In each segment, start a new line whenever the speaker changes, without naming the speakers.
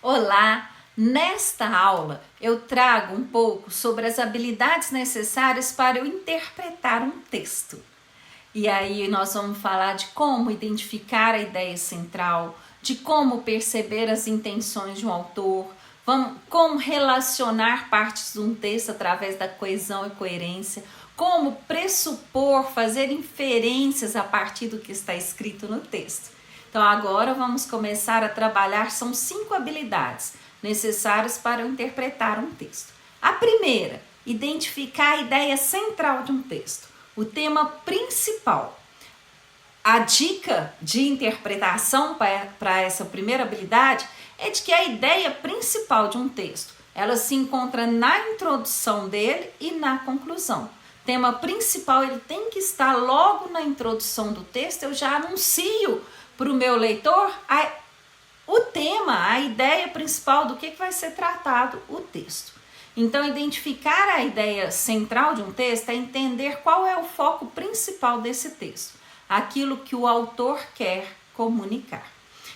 Olá! Nesta aula eu trago um pouco sobre as habilidades necessárias para eu interpretar um texto. E aí nós vamos falar de como identificar a ideia central, de como perceber as intenções de um autor, como relacionar partes de um texto através da coesão e coerência, como pressupor, fazer inferências a partir do que está escrito no texto. Então agora vamos começar a trabalhar, são 5 habilidades necessárias para eu interpretar um texto. A primeira, identificar a ideia central de um texto, o tema principal. A dica de interpretação para essa primeira habilidade é de que a ideia principal de um texto, ela se encontra na introdução dele e na conclusão. O tema principal ele tem que estar logo na introdução do texto, eu já anuncio para o meu leitor o tema, a ideia principal do que vai ser tratado o texto. Então, identificar a ideia central de um texto é entender qual é o foco principal desse texto, aquilo que o autor quer comunicar.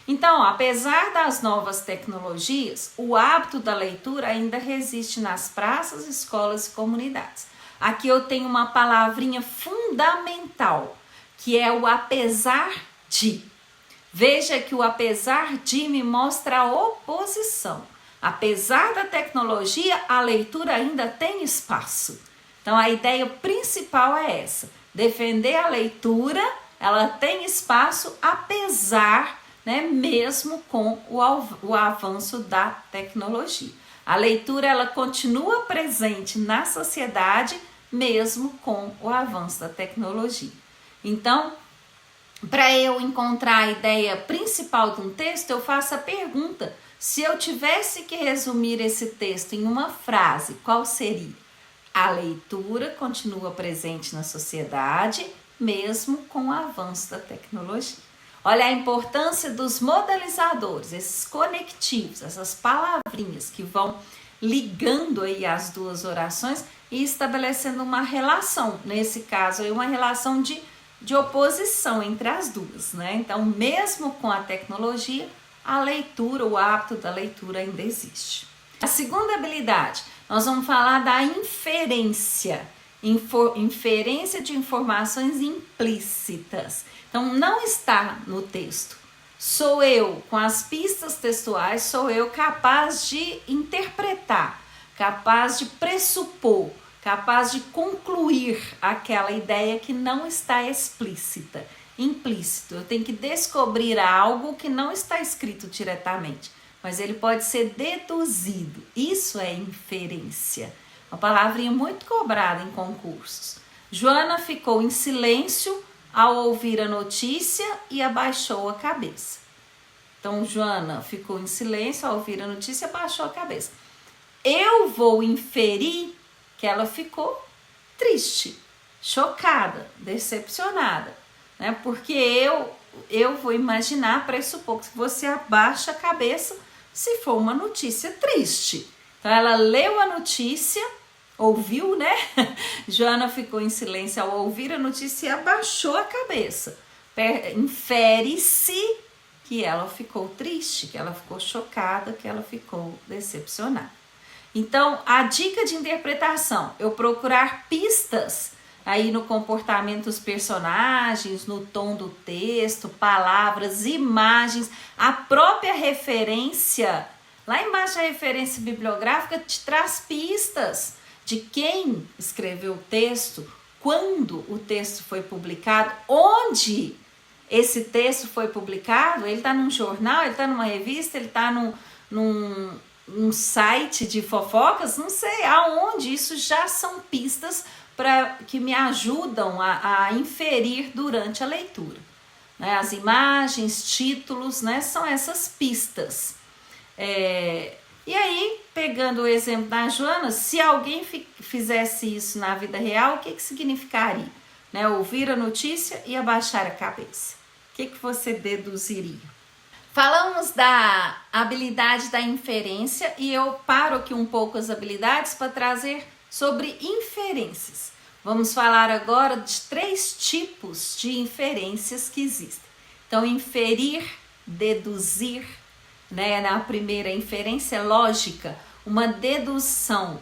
Então, apesar das novas tecnologias, o hábito da leitura ainda resiste nas praças, escolas e comunidades. Aqui eu tenho uma palavrinha fundamental, que é o apesar de. Veja que o apesar de me mostra a oposição. Apesar da tecnologia, a leitura ainda tem espaço. Então, a ideia principal é essa. Defender a leitura, ela tem espaço apesar, mesmo com o avanço da tecnologia. A leitura, ela continua presente na sociedade, mesmo com o avanço da tecnologia. Então, para eu encontrar a ideia principal de um texto, eu faço a pergunta: se eu tivesse que resumir esse texto em uma frase, qual seria? A leitura continua presente na sociedade, mesmo com o avanço da tecnologia. Olha a importância dos modalizadores, esses conectivos, essas palavrinhas que vão ligando aí as duas orações e estabelecendo uma relação. Nesse caso, aí uma relação de oposição entre as duas, Então, mesmo com a tecnologia, a leitura, o hábito da leitura ainda existe. A segunda habilidade, nós vamos falar da inferência, inferência de informações implícitas. Então, não está no texto. Sou eu, com as pistas textuais, sou eu capaz de interpretar, capaz de pressupor, capaz de concluir aquela ideia que não está explícita, implícito. Eu tenho que descobrir algo que não está escrito diretamente, mas ele pode ser deduzido. Isso é inferência. Uma palavrinha muito cobrada em concursos. Joana ficou em silêncio ao ouvir a notícia e abaixou a cabeça. Então, Joana ficou em silêncio ao ouvir a notícia e abaixou a cabeça. Eu vou inferir que ela ficou triste, chocada, decepcionada, Porque eu vou imaginar, pressupor que você abaixa a cabeça se for uma notícia triste. Então, ela leu a notícia, ouviu, Joana ficou em silêncio ao ouvir a notícia e abaixou a cabeça. Infere-se que ela ficou triste, que ela ficou chocada, que ela ficou decepcionada. Então, a dica de interpretação, eu procurar pistas aí no comportamento dos personagens, no tom do texto, palavras, imagens, a própria referência. Lá embaixo a referência bibliográfica te traz pistas de quem escreveu o texto, quando o texto foi publicado, onde esse texto foi publicado. Ele está num jornal, ele está numa revista, ele está num site de fofocas, não sei aonde. Isso já são pistas que me ajudam a inferir durante a leitura. As imagens, títulos, são essas pistas. E aí, pegando o exemplo da Joana, se alguém fizesse isso na vida real, o que significaria? Ouvir a notícia e abaixar a cabeça. O que você deduziria? Falamos da habilidade da inferência e eu paro aqui um pouco as habilidades para trazer sobre inferências. Vamos falar agora de 3 tipos de inferências que existem. Então, inferir, deduzir né, na primeira inferência lógica, uma dedução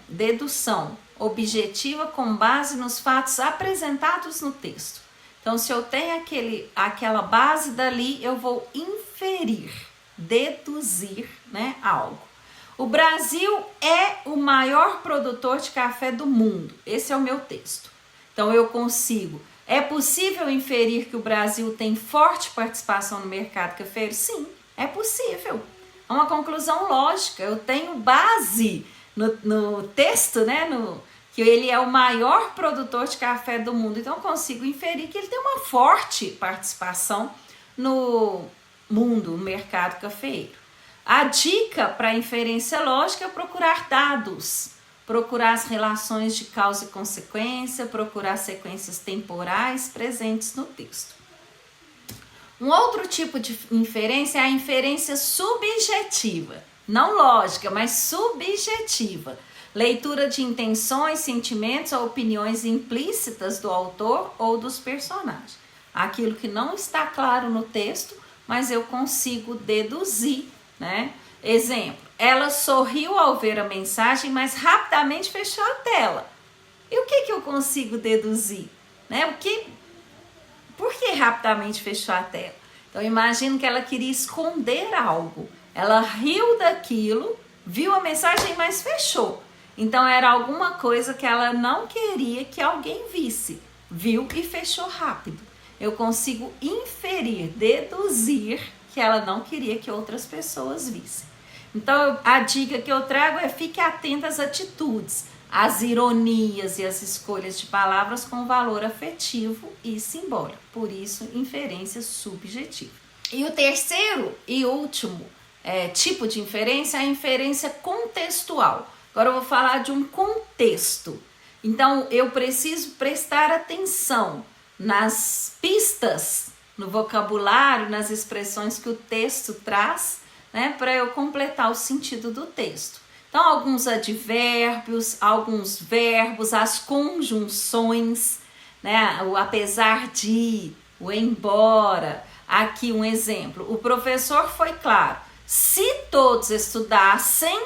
objetiva com base nos fatos apresentados no texto. Então, se eu tenho aquela base dali, eu vou inferir, deduzir, né, algo. O Brasil é o maior produtor de café do mundo. Esse é o meu texto. Então, eu consigo. É possível inferir que o Brasil tem forte participação no mercado cafeiro? Sim, é possível. É uma conclusão lógica. Eu tenho base no texto, né, que ele é o maior produtor de café do mundo. Então, eu consigo inferir que ele tem uma forte participação no mundo, no mercado cafeeiro. A dica para a inferência lógica é procurar dados, procurar as relações de causa e consequência, procurar sequências temporais presentes no texto. Um outro tipo de inferência é a inferência subjetiva, não lógica, mas subjetiva. Leitura de intenções, sentimentos ou opiniões implícitas do autor ou dos personagens. Aquilo que não está claro no texto, mas eu consigo deduzir, né? Exemplo, ela sorriu ao ver a mensagem, mas rapidamente fechou a tela. E o que eu consigo deduzir? Né? Por que rapidamente fechou a tela? Então, eu imagino que ela queria esconder algo. Ela riu daquilo, viu a mensagem, mas fechou. Então, era alguma coisa que ela não queria que alguém visse. Viu e fechou rápido. Eu consigo inferir, deduzir que ela não queria que outras pessoas vissem. Então, a dica que eu trago é: fique atento às atitudes, às ironias e às escolhas de palavras com valor afetivo e simbólico. Por isso, inferência subjetiva. E o terceiro e último tipo de inferência é a inferência contextual. Agora eu vou falar de um contexto. Então, eu preciso prestar atenção nas pistas, no vocabulário, nas expressões que o texto traz, né, para eu completar o sentido do texto. Então, alguns advérbios, alguns verbos, as conjunções, né, o apesar de, o embora. Aqui um exemplo: o professor foi claro. Se todos estudassem,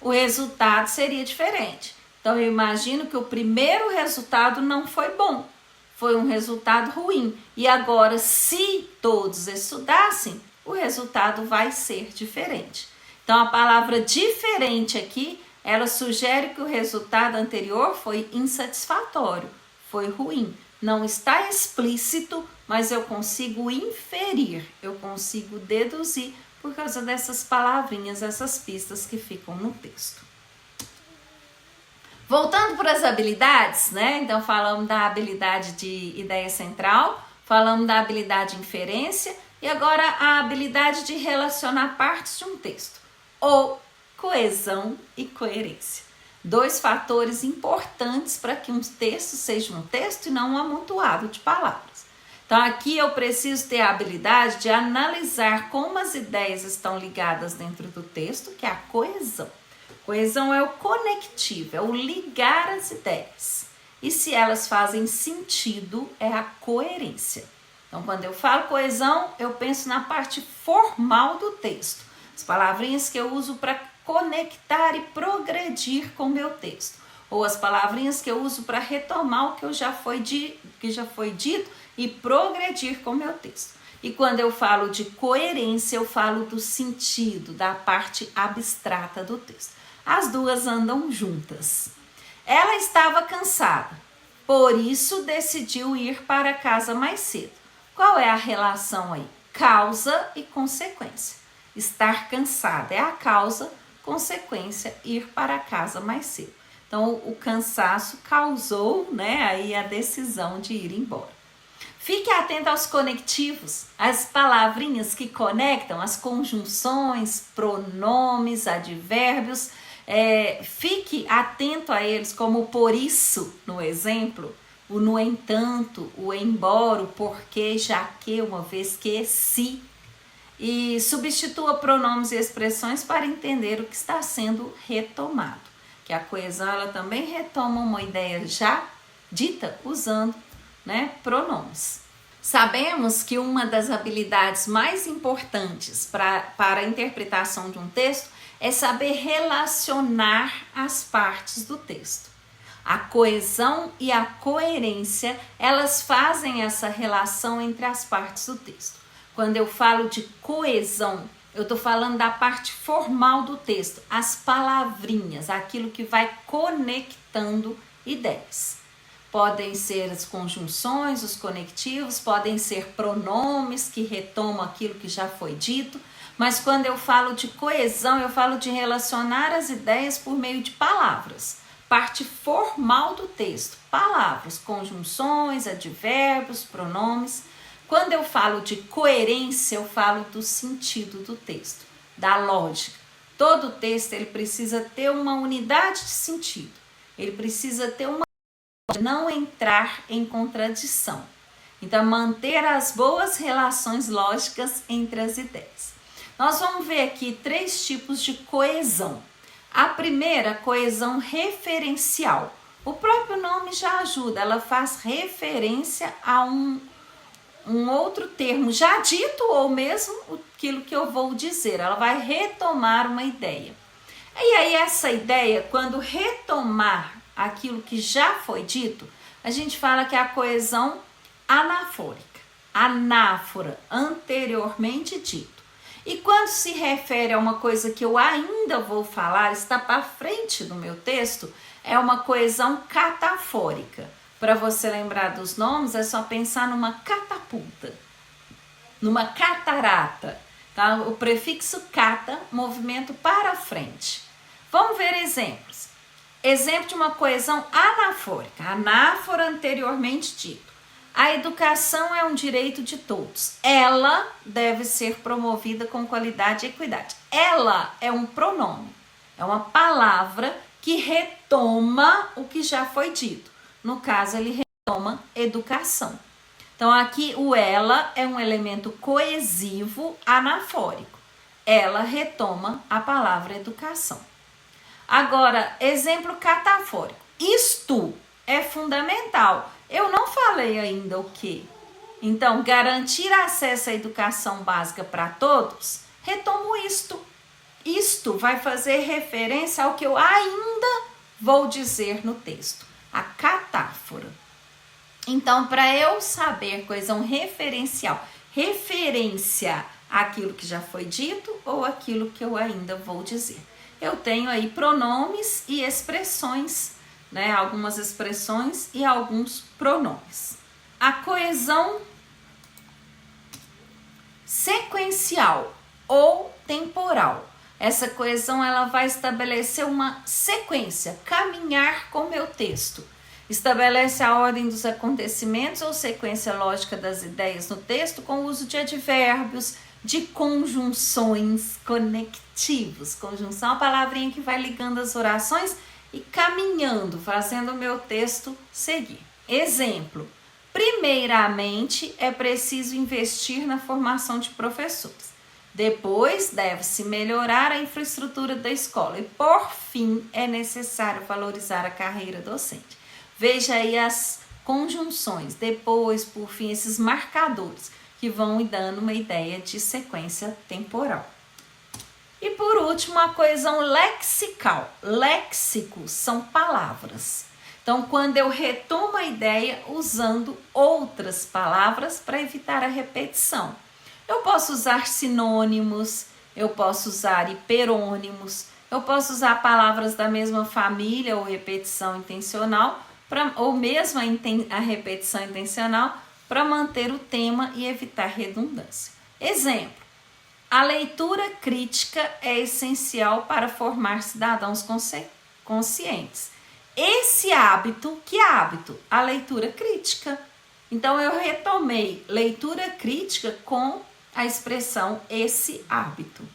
o resultado seria diferente. Então, eu imagino que o primeiro resultado não foi bom, foi um resultado ruim. E agora, se todos estudassem, o resultado vai ser diferente. Então, a palavra diferente aqui, ela sugere que o resultado anterior foi insatisfatório, foi ruim. Não está explícito, mas eu consigo inferir, eu consigo deduzir por causa dessas palavrinhas, essas pistas que ficam no texto. Voltando para as habilidades, né? Então, falamos da habilidade de ideia central, falamos da habilidade de inferência e agora a habilidade de relacionar partes de um texto, ou coesão e coerência. Dois fatores importantes para que um texto seja um texto e não um amontoado de palavras. Então, aqui eu preciso ter a habilidade de analisar como as ideias estão ligadas dentro do texto, que é a coesão. Coesão é o conectivo, é o ligar as ideias. E se elas fazem sentido, é a coerência. Então, quando eu falo coesão, eu penso na parte formal do texto. As palavrinhas que eu uso para conectar e progredir com o meu texto. Ou as palavrinhas que eu uso para retomar o que já foi dito e progredir com o meu texto. E quando eu falo de coerência, eu falo do sentido, da parte abstrata do texto. As duas andam juntas. Ela estava cansada, por isso decidiu ir para casa mais cedo. Qual é a relação aí? Causa e consequência. Estar cansada é a causa, consequência, ir para casa mais cedo. Então, o cansaço causou, né, aí a decisão de ir embora. Fique atento aos conectivos, as palavrinhas que conectam, as conjunções, pronomes, advérbios. Fique atento a eles, como o por isso, no exemplo, o no entanto, o embora, o porquê, já que, uma vez que, se. E substitua pronomes e expressões para entender o que está sendo retomado. Que a coesão, ela também retoma uma ideia já dita usando, né, pronomes. Sabemos que uma das habilidades mais importantes para a interpretação de um texto é saber relacionar as partes do texto. A coesão e a coerência, elas fazem essa relação entre as partes do texto. Quando eu falo de coesão, eu estou falando da parte formal do texto, as palavrinhas, aquilo que vai conectando ideias. Podem ser as conjunções, os conectivos, podem ser pronomes que retomam aquilo que já foi dito, mas quando eu falo de coesão, eu falo de relacionar as ideias por meio de palavras. Parte formal do texto, palavras, conjunções, advérbios, pronomes. Quando eu falo de coerência, eu falo do sentido do texto, da lógica. Todo texto ele precisa ter uma unidade de sentido, ele precisa ter uma não entrar em contradição. Então, manter as boas relações lógicas entre as ideias. Nós vamos ver aqui 3 tipos de coesão. A primeira, coesão referencial. O próprio nome já ajuda, ela faz referência a um outro termo já dito ou mesmo aquilo que eu vou dizer. Ela vai retomar uma ideia. E aí essa ideia, quando retomar aquilo que já foi dito, a gente fala que é a coesão anafórica. Anáfora, anteriormente dito. E quando se refere a uma coisa que eu ainda vou falar, está para frente do meu texto, é uma coesão catafórica. Para você lembrar dos nomes, é só pensar numa catapulta, numa catarata. Tá? O prefixo cata, movimento para frente. Vamos ver exemplos. Exemplo de uma coesão anafórica, anáfora anteriormente dito. A educação é um direito de todos. Ela deve ser promovida com qualidade e equidade. Ela é um pronome, é uma palavra que retoma o que já foi dito. No caso, ele retoma educação. Então, aqui o ela é um elemento coesivo anafórico. Ela retoma a palavra educação. Agora, exemplo catafórico. Isto é fundamental. Eu não falei ainda o quê? Então, garantir acesso à educação básica para todos, retomo isto. Isto vai fazer referência ao que eu ainda vou dizer no texto, a catáfora. Então, para eu saber coesão referencial, referência àquilo que já foi dito ou aquilo que eu ainda vou dizer. Eu tenho aí pronomes e expressões, né? Algumas expressões e alguns pronomes. A coesão sequencial ou temporal. Essa coesão ela vai estabelecer uma sequência, caminhar com o meu texto. Estabelece a ordem dos acontecimentos ou sequência lógica das ideias no texto com o uso de advérbios, de conjunções conectivos. Conjunção é uma palavrinha que vai ligando as orações e caminhando, fazendo o meu texto seguir. Exemplo: primeiramente é preciso investir na formação de professores. Depois deve-se melhorar a infraestrutura da escola. E por fim é necessário valorizar a carreira docente. Veja aí as conjunções, depois, por fim, esses marcadores que vão dando uma ideia de sequência temporal. E por último, a coesão lexical. Léxicos são palavras. Então, quando eu retomo a ideia usando outras palavras para evitar a repetição. Eu posso usar sinônimos, eu posso usar hiperônimos, eu posso usar palavras da mesma família ou repetição intencional, ou mesmo a repetição intencional, para manter o tema e evitar redundância. Exemplo: a leitura crítica é essencial para formar cidadãos conscientes. Esse hábito, que hábito? A leitura crítica. Então, eu retomei leitura crítica com a expressão esse hábito.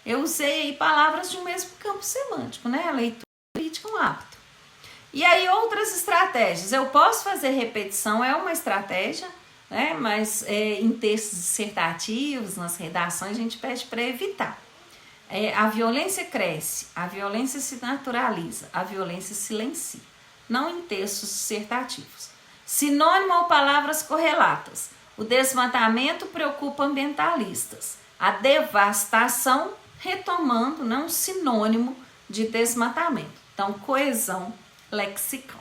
Eu usei aí palavras de um mesmo campo semântico, né? A leitura crítica é um hábito. E aí, outras estratégias. Eu posso fazer repetição, é uma estratégia, né? Mas em textos dissertativos, nas redações, a gente pede para evitar. A violência cresce, a violência se naturaliza, a violência silencia. Não em textos dissertativos. Sinônimo ou palavras correlatas. O desmatamento preocupa ambientalistas. A devastação, retomando, né, um sinônimo de desmatamento. Então, coesão lexical.